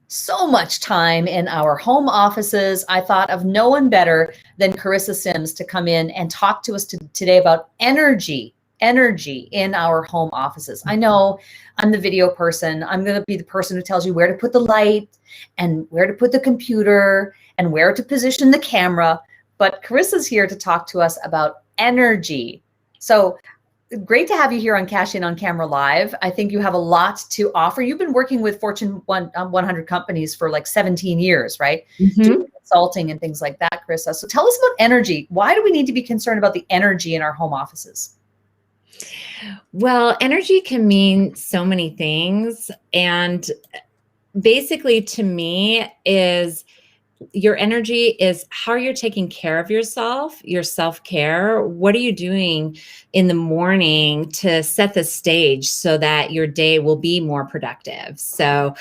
so much time in our home offices, I thought of no one better than Charissa Sims to come in and talk to us today about energy in our home offices. I know I'm the video person. I'm going to be the person who tells you where to put the light and where to put the computer and where to position the camera. But Carissa's here to talk to us about energy. So great to have you here on Cash In on Camera Live. I think you have a lot to offer. You've been working with Fortune 100 companies for like 17 years, right? Doing consulting and things like that, Charissa. So tell us about energy. Why do we need to be concerned about the energy in our home offices? Well, energy can mean so many things. And basically, to me, is your energy is how you're taking care of yourself, your self-care. What are you doing in the morning to set the stage so that your day will be more productive? So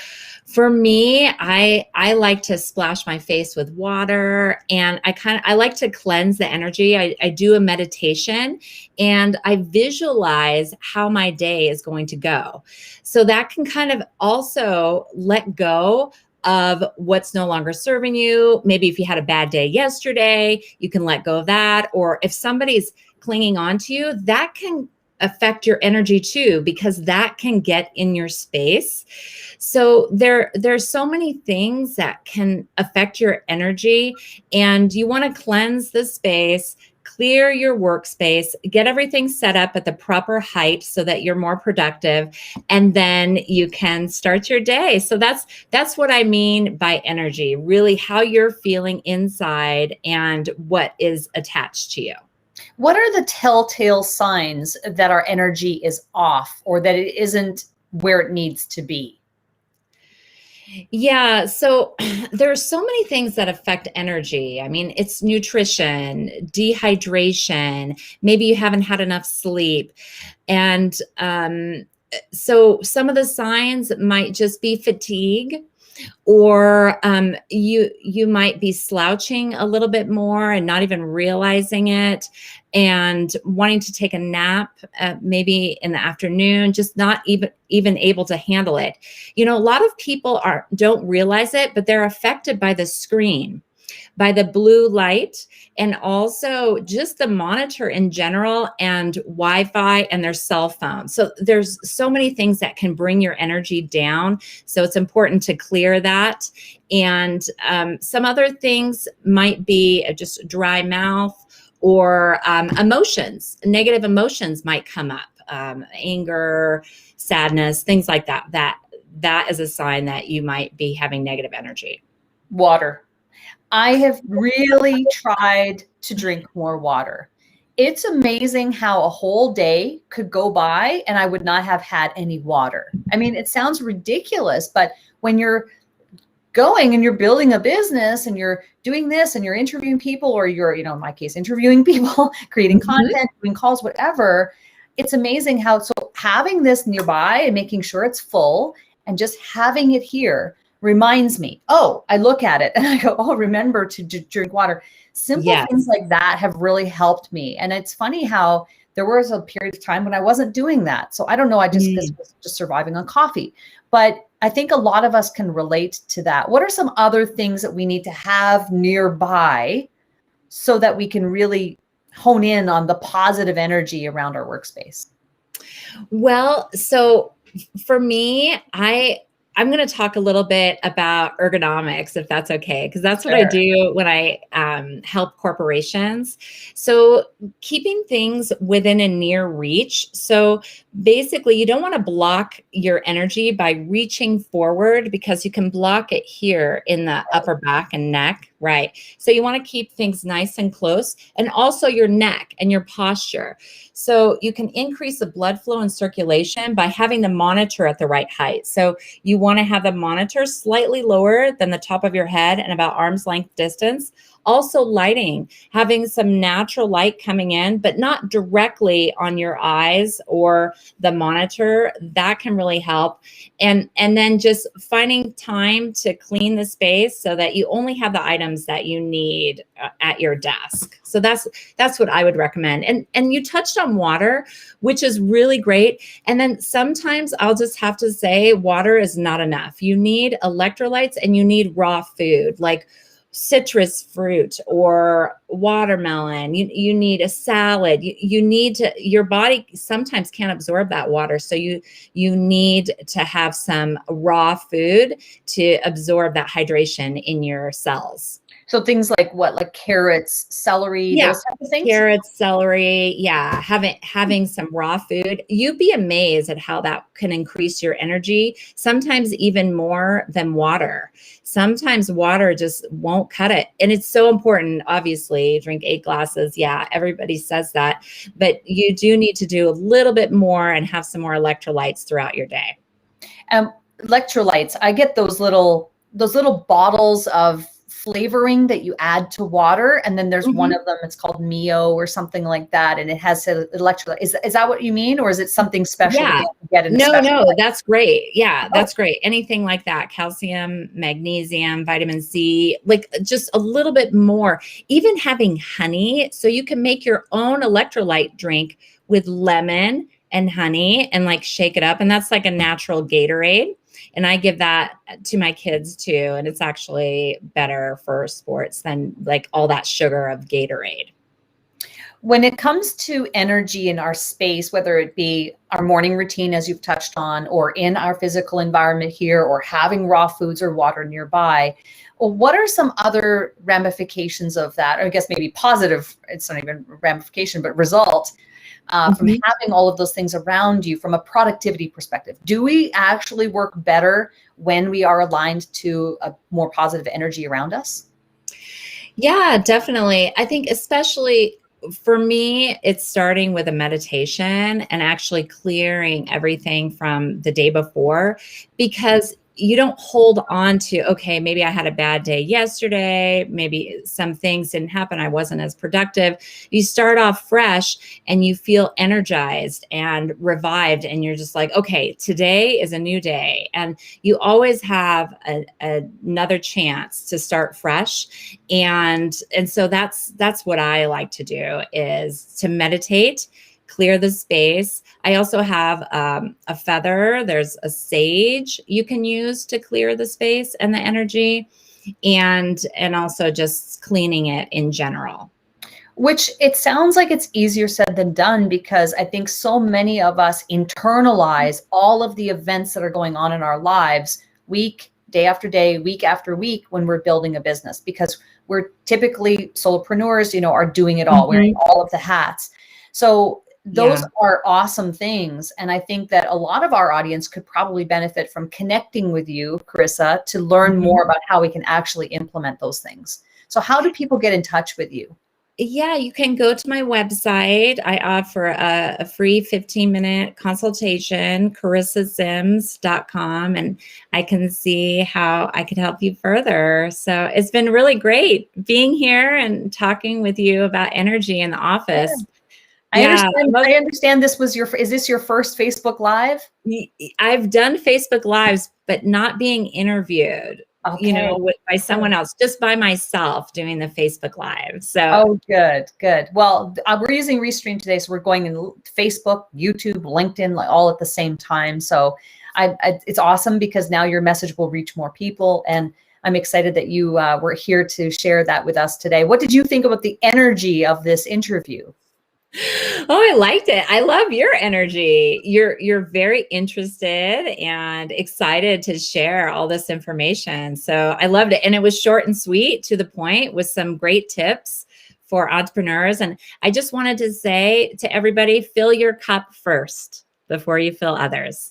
for me, I like to splash my face with water, and I like to cleanse the energy. I do a meditation and I visualize how my day is going to go. So that can kind of also let go of what's no longer serving you. Maybe if you had a bad day yesterday, you can let go of that. Or if somebody's clinging on to you, that can affect your energy too, because that can get in your space. So there's so many things that can affect your energy, and you want to cleanse the space, clear your workspace, get everything set up at the proper height so that you're more productive, and then you can start your day. So that's what I mean by energy, really how you're feeling inside and what is attached to you. What are the telltale signs that our energy is off or that it isn't where it needs to be? Yeah, so there's so many things that affect energy. I mean, it's nutrition, dehydration, maybe you haven't had enough sleep. And so some of the signs might just be fatigue, or you might be slouching a little bit more and not even realizing it, and wanting to take a nap maybe in the afternoon, just not even able to handle it. You know, a lot of people don't realize it, but they're affected by the screen, by the blue light, and also just the monitor in general, and Wi-Fi and their cell phone. So there's so many things that can bring your energy down. So it's important to clear that. And some other things might be just dry mouth, or emotions, negative emotions might come up, anger, sadness, things like that. That is a sign that you might be having negative energy. Water. I have really tried to drink more water. It's amazing how a whole day could go by and I would not have had any water. I mean, it sounds ridiculous, but when you're going and you're building a business and you're doing this and you're interviewing people, or you're, in my case, interviewing people, creating content, doing calls, whatever, it's amazing how, so having this nearby and making sure it's full and just having it here reminds me, oh, I look at it and I go, oh, remember to drink water. Simple things like that have really helped me. And it's funny how there was a period of time when I wasn't doing that. So I don't know, I just was just surviving on coffee. But I think a lot of us can relate to that. What are some other things that we need to have nearby so that we can really hone in on the positive energy around our workspace? Well, so for me, I'm going to talk a little bit about ergonomics, if that's okay, because that's what I do when I help corporations. So keeping things within a near reach. So basically, you don't want to block your energy by reaching forward, because you can block it here in the upper back and neck, right? So you want to keep things nice and close, and also your neck and your posture. So you can increase the blood flow and circulation by having the monitor at the right height. So you want to have the monitor slightly lower than the top of your head and about arm's length distance. Also lighting, having some natural light coming in, but not directly on your eyes or the monitor, that can really help. And then just finding time to clean the space so that you only have the items that you need at your desk. So that's what I would recommend. And you touched on water, which is really great. And then sometimes I'll just have to say water is not enough. You need electrolytes and you need raw food, like citrus fruit or watermelon. You need a salad. You need to, your body sometimes can't absorb that water. So you need to have some raw food to absorb that hydration in your cells. So things like what, like carrots, celery, those types of things? Carrots, celery. Yeah. Having some raw food. You'd be amazed at how that can increase your energy, sometimes even more than water. Sometimes water just won't cut it. And it's so important, obviously, drink 8 glasses. Yeah, everybody says that. But you do need to do a little bit more and have some more electrolytes throughout your day. Electrolytes, I get those little bottles of flavoring that you add to water, and then there's one of them, it's called Mio or something like that, and it has electrolyte. Is that what you mean, or is it something special? Yeah. No, that's great. Yeah, that's great. Anything like that, calcium, magnesium, vitamin C, like just a little bit more. Even having honey, so you can make your own electrolyte drink with lemon and honey and like shake it up, and that's like a natural Gatorade. And I give that to my kids too. And it's actually better for sports than like all that sugar of Gatorade. When it comes to energy in our space, whether it be our morning routine, as you've touched on, or in our physical environment here, or having raw foods or water nearby, what are some other ramifications of that? Or I guess maybe positive, it's not even ramification, but result from having all of those things around you from a productivity perspective? Do we actually work better when we are aligned to a more positive energy around us? Yeah, definitely. I think especially for me, it's starting with a meditation and actually clearing everything from the day before, because you don't hold on to, okay, maybe I had a bad day yesterday. Maybe some things didn't happen. I wasn't as productive. You start off fresh and you feel energized and revived. And you're just like, okay, today is a new day. And you always have another chance to start fresh. And so that's what I like to do, is to meditate, clear the space. I also have a feather. There's a sage you can use to clear the space and the energy, and also just cleaning it in general. Which it sounds like it's easier said than done, because I think so many of us internalize all of the events that are going on in our lives day after day, week after week, when we're building a business, because we're typically solopreneurs, are doing it all, wearing all of the hats. So those are awesome things. And I think that a lot of our audience could probably benefit from connecting with you, Charissa, to learn more about how we can actually implement those things. So how do people get in touch with you? Yeah, you can go to my website. I offer a free 15-minute consultation, CharissaSims.com, and I can see how I could help you further. So it's been really great being here and talking with you about energy in the office. Yeah. I understand this was is this your first Facebook Live? I've done Facebook Lives, but not being interviewed, by someone else, just by myself doing the Facebook Live. So, good. Well, we're using RESTREAM today. So we're going in Facebook, YouTube, LinkedIn, like all at the same time. So it's awesome, because now your message will reach more people. And I'm excited that you were here to share that with us today. What did you think about the energy of this interview? Oh, I liked it. I love your energy. You're very interested and excited to share all this information. So I loved it. And it was short and sweet, to the point, with some great tips for entrepreneurs. And I just wanted to say to everybody, fill your cup first before you fill others.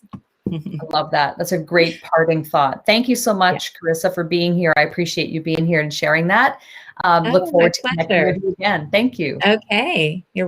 I love that. That's a great parting thought. Thank you so much, Charissa, for being here. I appreciate you being here and sharing that. Look forward to connecting with you again. Thank you. Okay. You're welcome.